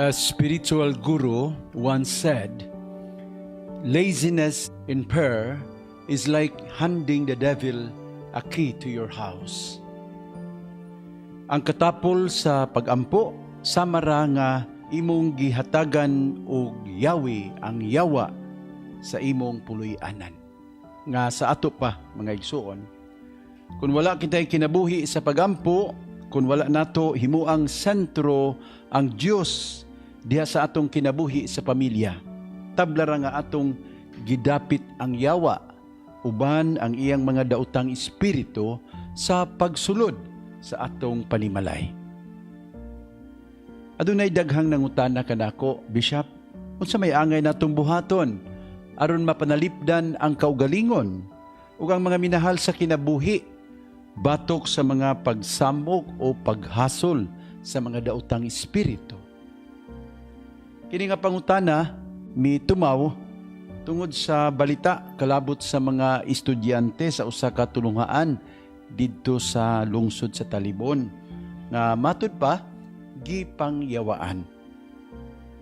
A spiritual guru once said, "Laziness in prayer is like handing the devil a key to your house." Ang katapol sa pagampo, samara nga imong gihatagan og yawi ang yawa sa imong puloy-anan. Nga sa ato pa, mga igsuon, kung wala kita'y kinabuhi sa pagampo, kung wala nato himuang sentro ang Dios diha sa atong kinabuhi sa pamilya, tablara nga atong gidapit ang yawa uban ang iyang mga daotang espiritu sa pagsulod sa atong panimalay. Adunay daghang nangutana kanako, Bishop, unsa may angay natong buhaton aron mapanalipdan ang kaugalingon ug ang mga minahal sa kinabuhi batok sa mga pagsamok o paghasol sa mga daotang espiritu. Kini nga pangutana mitumaw tungod sa balita kalabot sa mga estudyante sa usa ka tulungaan didto sa lungsod sa Talibon nga matud pa gipangyawaan.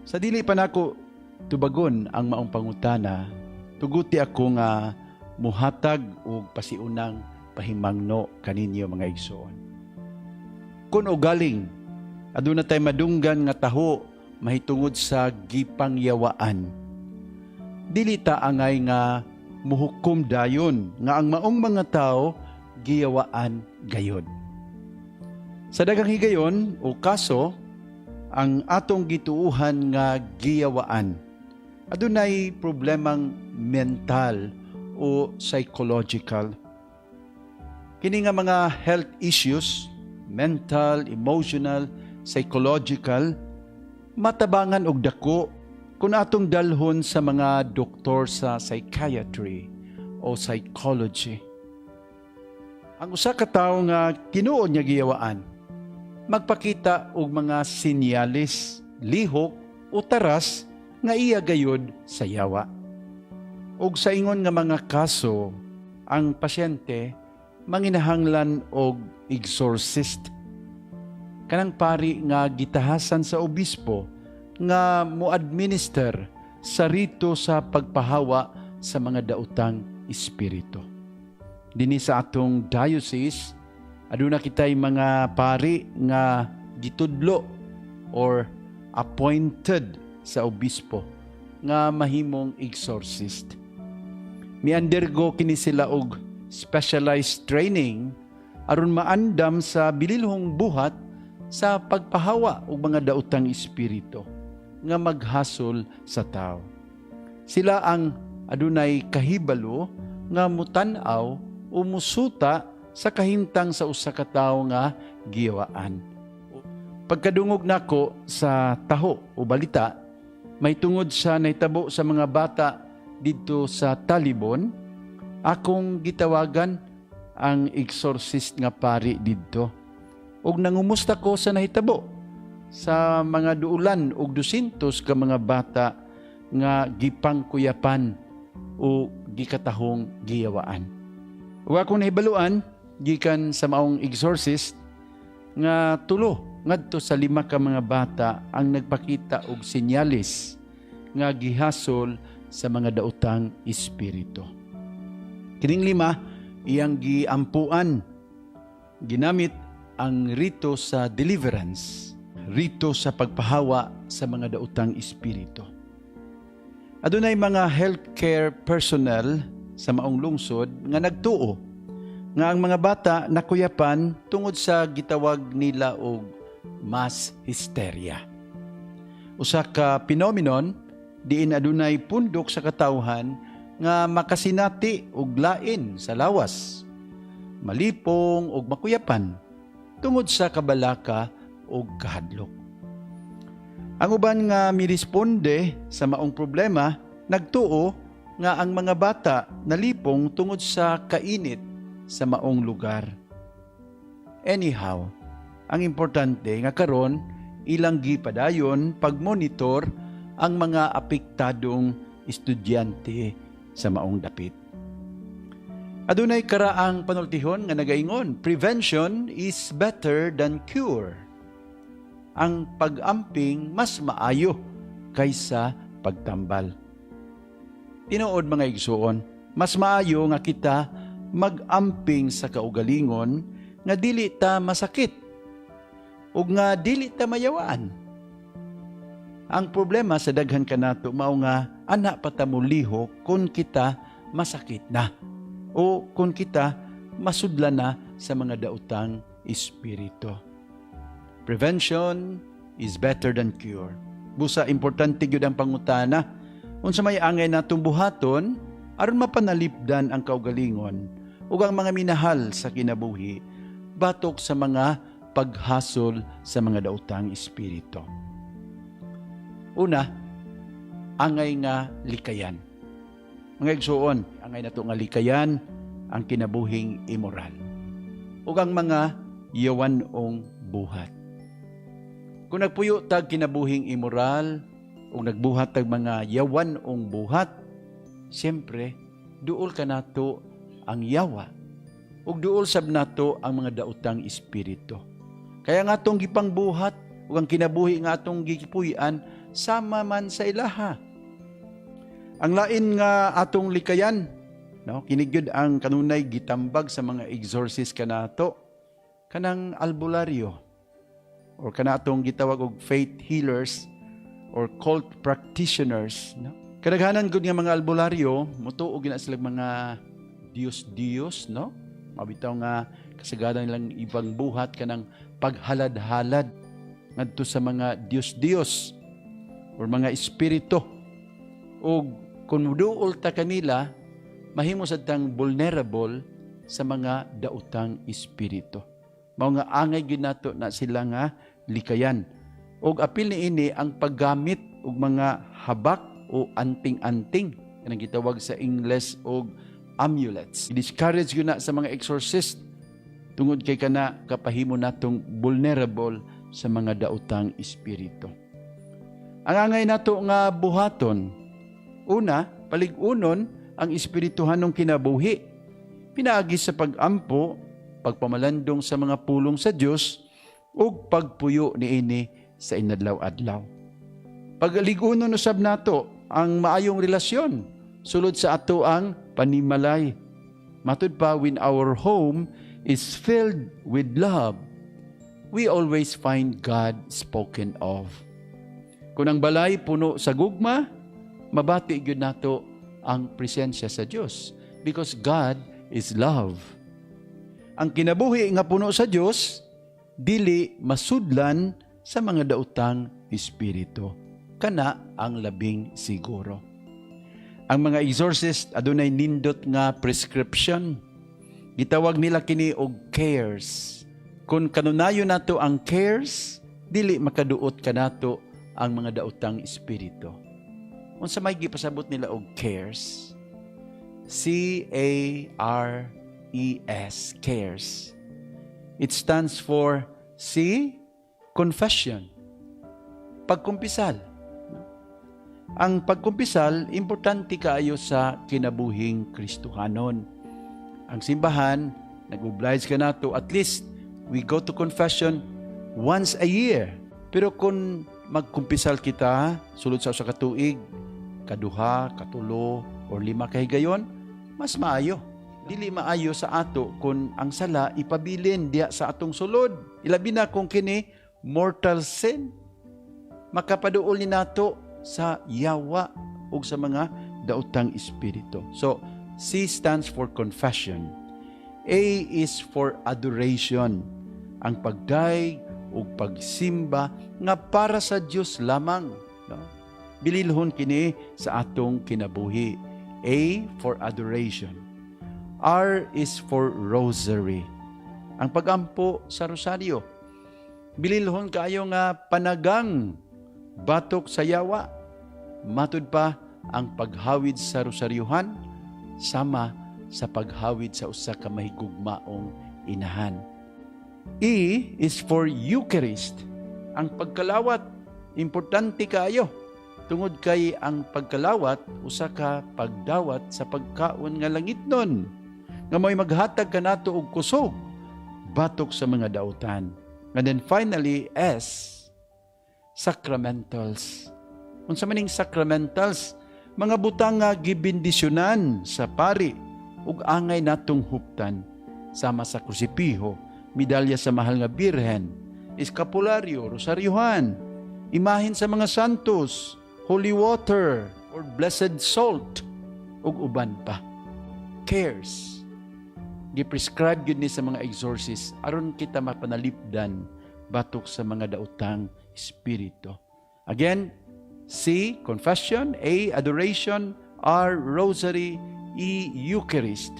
Sa dili pa nako tubagon ang maong pangutana, tuguti ako nga muhatag og pasiunang pahimangno kaninyo mga igsoon. Kun o galing, aduna tay madunggan nga taho mahitungod sa gipangyawaan. Dili ta angay nga muhukom dayon nga ang maong mga tao giyawaan gayon. Sa daghang higayon o kaso, ang atong gituuhan nga giyawaan adunay problemang mental o psychological. Kini nga mga health issues, mental, emotional, psychological, matabangan og dako kung atong dalhon sa mga doktor sa psychiatry o psychology. Ang usa ka tawo nga tinuod niya giyawaan, magpakita og mga sinyalis, lihok o taras nga iya gayud sa yawa. Og sa ingon nga mga kaso, ang pasyente manginahanglan og exorcist. Kanang pari nga gitahasan sa obispo nga mo-administer sa rito sa pagpahawa sa mga daotang espiritu. Dinhi sa atong diocese, aduna kitay mga pari nga gitudlo or appointed sa obispo nga mahimong exorcist. Mi-undergo kini sila og specialized training aron maandam sa bililhong buhat sa pagpahawa og mga daotang espiritu nga maghasol sa tao. Sila ang adunay kahibalo nga mutan-aw o musuta sa kahimtang sa usa ka tawo nga giyawaan. Pagkadungog nako sa taho o balita, may tungod sa naitabo sa mga bata didto sa Talibon, akong gitawagan ang exorcist nga pari didto. Og nangumusta ko sa nahitabo sa mga duulan og 200 ka mga bata nga gipangkuyapan o gikatahong giyawaan. Ug akong nahibaluan gikan sa maong exorcist nga tulo ngadto sa 5 ka mga bata ang nagpakita og sinyalis nga gihasol sa mga daotang espiritu. Kining 5 iyang giampuan ginamit ang rito sa deliverance, rito sa pagpahawa sa mga daotang espiritu. Adunay mga healthcare personnel sa maong lungsod nga nagtuo nga ang mga bata nakuyapan tungod sa gitawag nila og mass hysteria. Usa ka phenomenon diin adunay pundok sa katawhan nga makasinati og lain sa lawas, malipong og makuyapan tungod sa kabalaka o kahadlok. Ang uban nga miresponde sa maong problema, nagtuo nga ang mga bata nalipong tungod sa kainit sa maong lugar. Anyhow, ang importante nga karon ilang gipadayon pagmonitor ang mga apektadong estudyante sa maong dapit. Adunay karaang panultihon nga nagaingon, prevention is better than cure. ang pag-amping mas maayo kaysa pagtambal. Tinuod mga igsuon, mas maayo nga kita mag-amping sa kaugalingon nga dili ta masakit ug nga dili ta mayawaan. Ang problema sa daghan kanato mao nga ana pa ta muliho kung kita masakit na o kung kita masudlan na sa mga daotang espiritu. Prevention is better than cure. Busa importante gyud ang pangutana unsa may angay natong buhaton aron mapanalipdan ang kaugalingon ug ang mga minahal sa kinabuhi batok sa mga paghasol sa mga daotang espiritu. Una, angay nga likayan. Mga igsuon, angay nato nga likayan ang kinabuhing immoral ug ang mga yawanong buhat. Kung nagpuyo tag kinabuhing immoral o nagbuhat tag mga yawanong buhat, siyempre, duol ka nato ang yawa ug duol sab nato ang mga daotang espiritu. Kaya nga atong gipang buhat ug ang kinabuhi nga atong gipuy-an sama man sa ilaha. Ang lain nga atong likayan, no, kinigyud ang kanunay gitambag sa mga exorcist kanato, kanang albularyo or kanatong gitawag og faith healers or cult practitioners, no? Kadaghanan gud nga mga albularyo motuog na sila mga Dios, no? Mabitaw nga kasagaran nilang ibang buhat kanang paghalad-halad ngadto sa mga Dios or mga espiritu. O kung duol ta kanila, mahimo sad tang vulnerable sa mga daotang espiritu. Mao nga angay gyud nato na sila nga likayan. Og apil niini ang paggamit og mga habak o anting-anting kanang gitawag sa English og amulets. I-discourage gyud na sa mga exorcist tungod kay kana kapahimo natong vulnerable sa mga daotang espiritu. Ang angay nato nga buhaton, una, paligunon ang espirituhanong kinabuhi. Pinaagi sa pag-ampo, pagpamalandong sa mga pulong sa Dios ug pagpuyo niini sa inadlaw-adlaw. Pagaligunon usab nato ang maayong relasyon sulod sa ato ang panimalay. Matud pa, when our home is filled with love, we always find God spoken of. Kung ang balay puno sa gugma, mabati gyud nato ang presensya sa Dios because God is love. Ang kinabuhi nga puno sa Dios dili masudlan sa mga daotang espiritu. Kana ang labing siguro. Ang mga exorcist adunay nindot nga prescription. Gitawag nila kini og cares. Kung kanunayo nato ang cares, dili makaduot kanato ang mga daotang espiritu. Unsa may gipasabot nila og cares? C-A-R-E-S, cares. It stands for C, confession. Pagkumpisal. Ang pagkumpisal, importante kaayo sa kinabuhing Kristohanon. Ang simbahan, nag-oblige ka nato, at least we go to confession once a year. Pero kung magkumpisal kita, sulod sa usa ka tuig, kaduha, katulo, or 5 kahigayon, mas maayo. Dili maayo sa ato kung ang sala ipabilin diya sa atong sulod. Ilabi na kung kini mortal sin. Makapaduol ni nato sa yawa o sa mga daotang espiritu. So, C stands for confession. A is for adoration. Ang pagdaig o pagsimba nga para sa Dios lamang. No? Bililhon kini sa atong kinabuhi. A for adoration. R is for rosary. Ang pagampo sa rosaryo. Bililhon kaayo nga panagang batok sa yawa. Matud pa ang paghawid sa rosaryuhan sama sa paghawid sa usa ka mahigugmaong inahan. E is for Eucharist. Ang pagkalawat, importante kaayo. Tungod kay ang pagkalawat, usa ka pagdawat sa pagkaon nga langitnon. Nga may maghatag kanato og kusog batok sa mga daotan. And then finally, S sacramentals. Unsa maning sacramentals? Mga butang nga gibindisyonan sa pari ug angay natong huptan sama sa krusipiho, medalya sa mahal nga birhen, eskapularyo, rosaryohan, imahin sa mga santos, holy water or blessed salt ug uban pa. Cares giprescribe gyud ni sa mga exorcist aron kita mapanalipdan batok sa mga daotang espiritu. Again, C. Confession, A. Adoration, R. Rosary, E. Eucharist,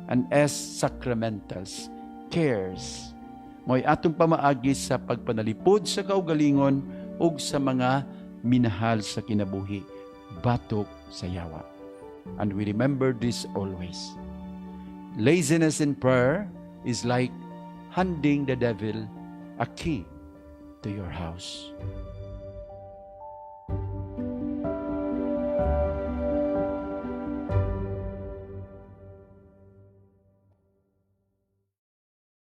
and S. Sacramentals. Cares. Mo'y atong pamaagi sa pagpanalipod sa kaugalingon ug sa mga minahal sa kinabuhi batok sa yawa. And we remember this always. Laziness in prayer is like handing the devil a key to your house.